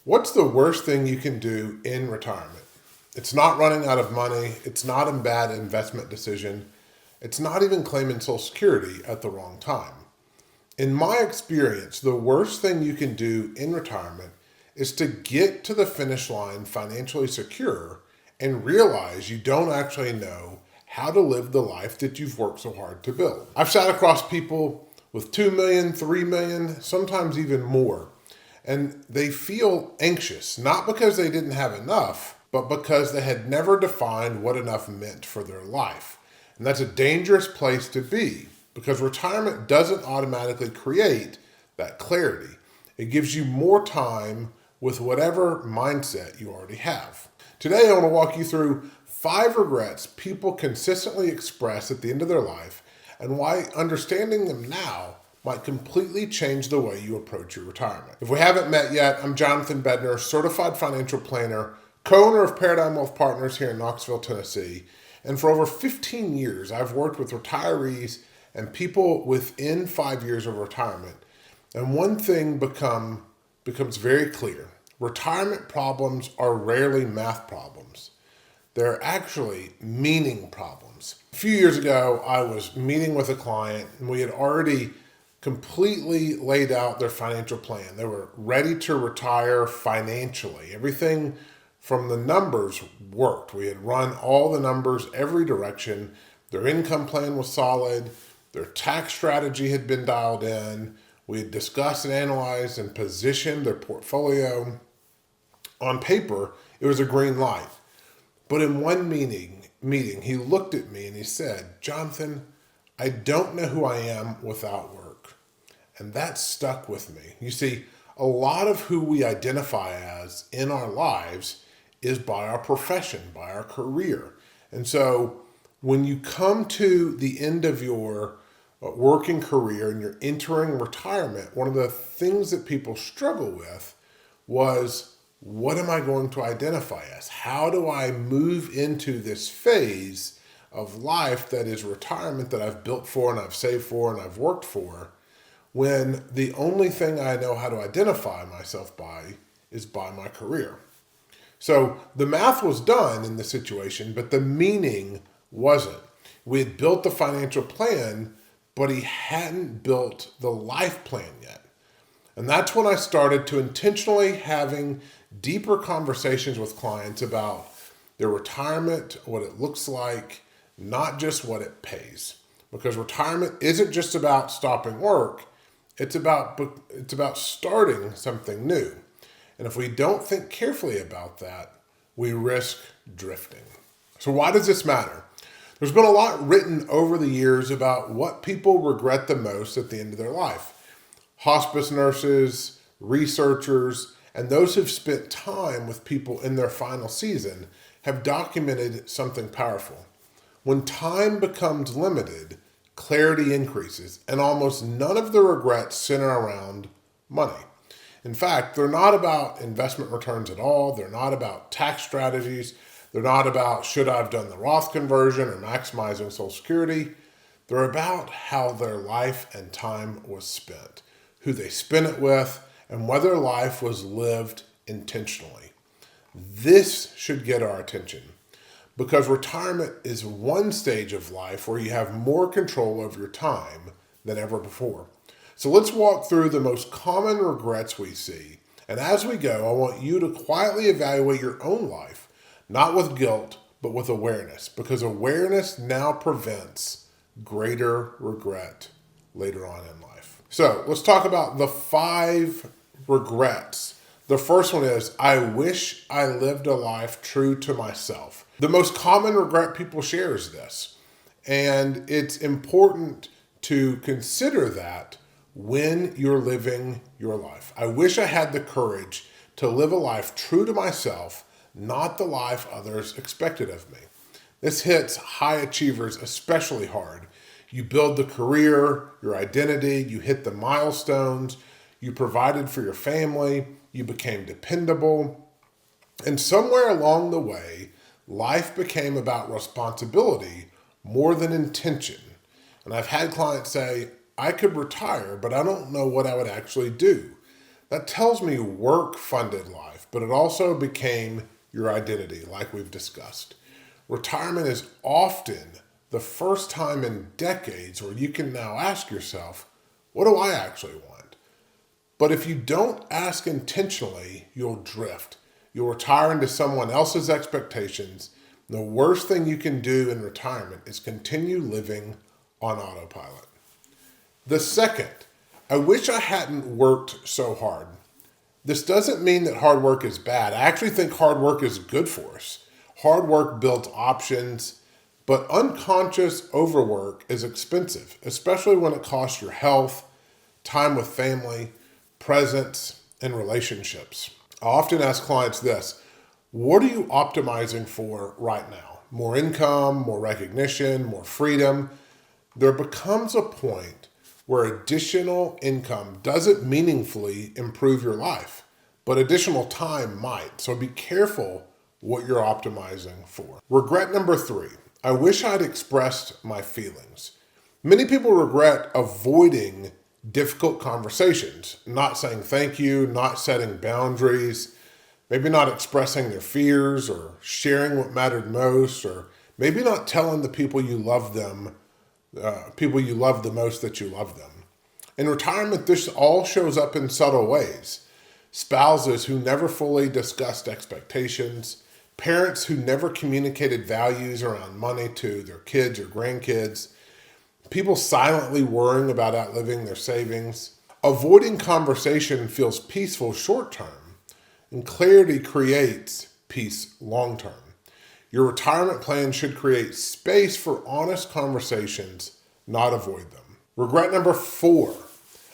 What's the worst thing you can do in retirement? It's not running out of money. It's not a bad investment decision. It's not even claiming Social Security at the wrong time. In my experience, the worst thing you can do in retirement is to get to the finish line financially secure and realize you don't actually know how to live the life that you've worked so hard to build. I've sat across people with 2 million, 3 million, sometimes even more, and they feel anxious, not because they didn't have enough, but because they had never defined what enough meant for their life. And that's a dangerous place to be because retirement doesn't automatically create that clarity. It gives you more time with whatever mindset you already have. Today, I want to walk you through 5 regrets people consistently express at the end of their life and why understanding them now might completely change the way you approach your retirement. If we haven't met yet, I'm Jonathan Bednar, certified financial planner, co-owner of Paradigm Wealth Partners here in Knoxville, Tennessee. And for over 15 years, I've worked with retirees and people within 5 years of retirement. And one thing becomes very clear. Retirement problems are rarely math problems. They're actually meaning problems. A few years ago, I was meeting with a client and we had already completely laid out their financial plan. They were ready to retire financially. Everything from the numbers worked. We had run all the numbers every direction. Their income plan was solid. Their tax strategy had been dialed in. We had discussed and analyzed and positioned their portfolio. On paper, it was a green light. But in one meeting, he looked at me and he said, "Jonathan, I don't know who I am without work." And that stuck with me. You see, a lot of who we identify as in our lives is by our profession, by our career. And so when you come to the end of your working career and you're entering retirement, one of the things that people struggle with was, what am I going to identify as? How do I move into this phase of life that is retirement that I've built for and I've saved for and I've worked for, when the only thing I know how to identify myself by is by my career? So the math was done in the situation, but the meaning wasn't. We had built the financial plan, but he hadn't built the life plan yet. And that's when I started to intentionally having deeper conversations with clients about their retirement, what it looks like, not just what it pays. Because retirement isn't just about stopping work, it's about starting something new. And if we don't think carefully about that, we risk drifting. So why does this matter? There's been a lot written over the years about what people regret the most at the end of their life. Hospice nurses, researchers, and those who've spent time with people in their final season have documented something powerful. When time becomes limited, clarity increases, and almost none of the regrets center around money. In fact, they're not about investment returns at all. They're not about tax strategies. They're not about should I have done the Roth conversion or maximizing Social Security. They're about how their life and time was spent, who they spent it with, and whether life was lived intentionally. This should get our attention because retirement is one stage of life where you have more control over your time than ever before. So let's walk through the most common regrets we see. And as we go, I want you to quietly evaluate your own life, not with guilt, but with awareness, because awareness now prevents greater regret later on in life. So let's talk about the 5 regrets. The first one is, I wish I lived a life true to myself. The most common regret people share is this. And it's important to consider that when you're living your life. I wish I had the courage to live a life true to myself, not the life others expected of me. This hits high achievers especially hard. You build the career, your identity, you hit the milestones, you provided for your family, you became dependable, and somewhere along the way, life became about responsibility more than intention. And I've had clients say, I could retire, but I don't know what I would actually do. That tells me work funded life, but it also became your identity, like we've discussed. Retirement is often the first time in decades where you can now ask yourself, what do I actually want? But if you don't ask intentionally, you'll drift. You'll retire into someone else's expectations. The worst thing you can do in retirement is continue living on autopilot. The second, I wish I hadn't worked so hard. This doesn't mean that hard work is bad. I actually think hard work is good for us. Hard work builds options, but unconscious overwork is expensive, especially when it costs your health, time with family, presence, and relationships. I often ask clients this: what are you optimizing for right now? More income, more recognition, more freedom? There becomes a point where additional income doesn't meaningfully improve your life, but additional time might. So be careful what you're optimizing for. Regret number 3, I wish I'd expressed my feelings. Many people regret avoiding difficult conversations, not saying thank you, not setting boundaries, maybe not expressing their fears or sharing what mattered most, or maybe not telling the people you love the most that you love them. In retirement, this all shows up in subtle ways. Spouses who never fully discussed expectations, parents who never communicated values around money to their kids or grandkids, people silently worrying about outliving their savings. Avoiding conversation feels peaceful short term, and clarity creates peace long term. Your retirement plan should create space for honest conversations, not avoid them. Regret number 4,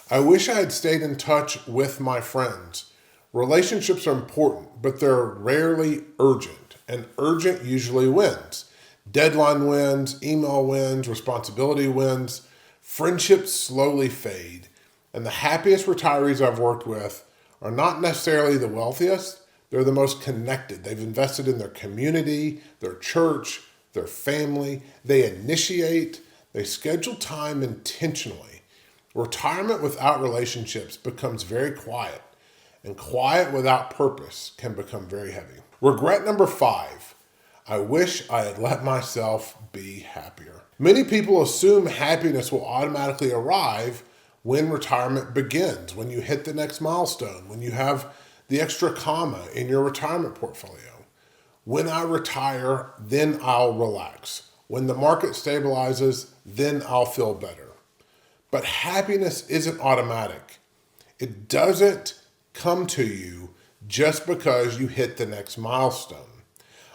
I wish I had stayed in touch with my friends. Relationships are important, but they're rarely urgent, and urgent usually wins. Deadline wins, email wins, responsibility wins. Friendships slowly fade, and the happiest retirees I've worked with are not necessarily the wealthiest. They're the most connected. They've invested in their community, their church, their family. They initiate, they schedule time intentionally. Retirement without relationships becomes very quiet, and quiet without purpose can become very heavy. Regret number 5, I wish I had let myself be happier. Many people assume happiness will automatically arrive when retirement begins, when you hit the next milestone, when you have the extra comma in your retirement portfolio. When I retire, then I'll relax. When the market stabilizes, then I'll feel better. But happiness isn't automatic. It doesn't come to you just because you hit the next milestone.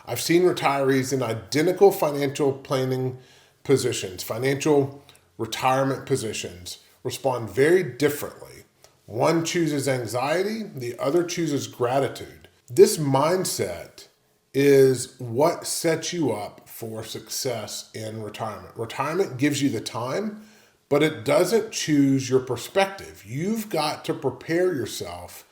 I've seen retirees in identical financial planning positions, financial retirement positions, respond very differently. One chooses anxiety, the other chooses gratitude. This mindset is what sets you up for success in retirement. Retirement gives you the time, but it doesn't choose your perspective. You've got to prepare yourself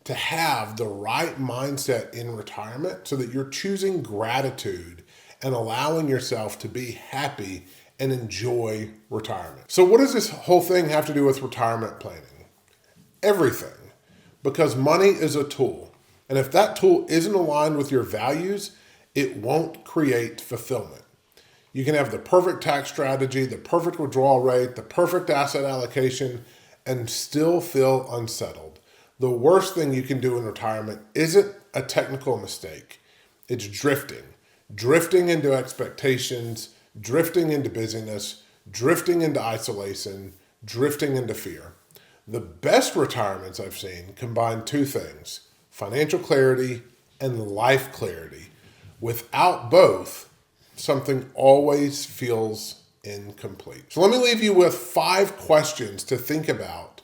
to have the right mindset in retirement so that you're choosing gratitude and allowing yourself to be happy and enjoy retirement. So what does this whole thing have to do with retirement planning? Everything, because money is a tool. And if that tool isn't aligned with your values, it won't create fulfillment. You can have the perfect tax strategy, the perfect withdrawal rate, the perfect asset allocation, and still feel unsettled. The worst thing you can do in retirement isn't a technical mistake. It's drifting into expectations, drifting into busyness, drifting into isolation, drifting into fear. The best retirements I've seen combine 2 things: financial clarity and life clarity. Without both, something always feels incomplete. So let me leave you with 5 questions to think about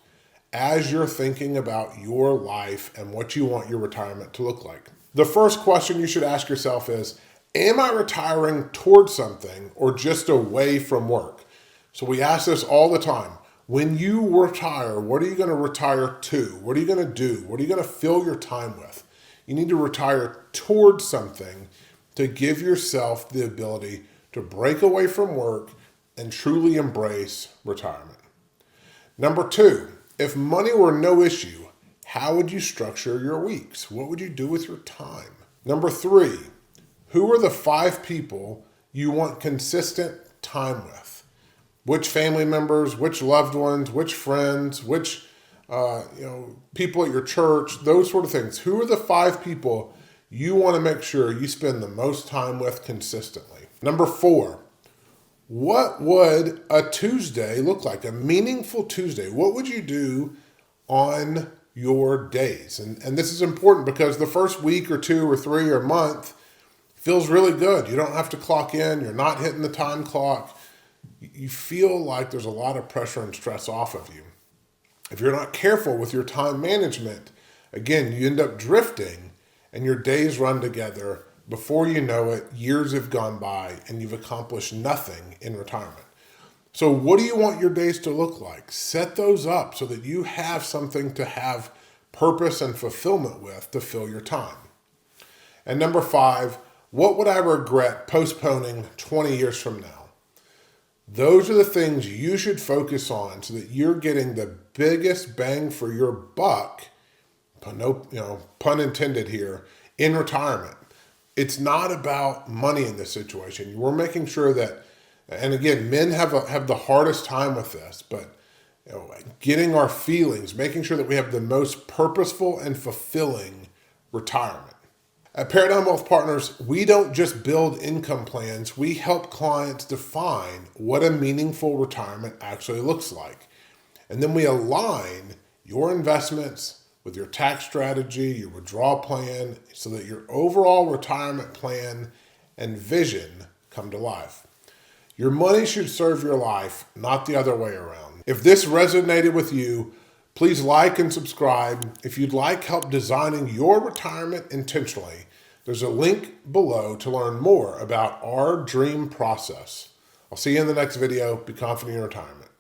as you're thinking about your life and what you want your retirement to look like. The first question you should ask yourself is, am I retiring towards something or just away from work? So we ask this all the time. When you retire, what are you going to retire to? What are you going to do? What are you going to fill your time with? You need to retire towards something to give yourself the ability to break away from work and truly embrace retirement. Number 2, if money were no issue, how would you structure your weeks? What would you do with your time? Number 3, who are the 5 people you want consistent time with? Which family members, which loved ones, which friends, which people at your church, those sort of things. Who are the 5 people you want to make sure you spend the most time with consistently? Number 4, what would a Tuesday look like? A meaningful Tuesday. What would you do on your days? And this is important because the first week or 2 or 3 or month feels really good. You don't have to clock in. You're not hitting the time clock. You feel like there's a lot of pressure and stress off of you. If you're not careful with your time management, again, you end up drifting and your days run together. Before you know it, years have gone by and you've accomplished nothing in retirement. So what do you want your days to look like? Set those up so that you have something to have purpose and fulfillment with to fill your time. And number 5, what would I regret postponing 20 years from now? Those are the things you should focus on so that you're getting the biggest bang for your buck, pun intended here, in retirement. It's not about money in this situation. We're making sure that, and again, men have the hardest time with this, but getting our feelings, making sure that we have the most purposeful and fulfilling retirement. At Paradigm Wealth Partners, we don't just build income plans, we help clients define what a meaningful retirement actually looks like. And then we align your investments with your tax strategy, your withdrawal plan, so that your overall retirement plan and vision come to life. Your money should serve your life, not the other way around. If this resonated with you, please like and subscribe. If you'd like help designing your retirement intentionally, there's a link below to learn more about our dream process. I'll see you in the next video. Be confident in your retirement.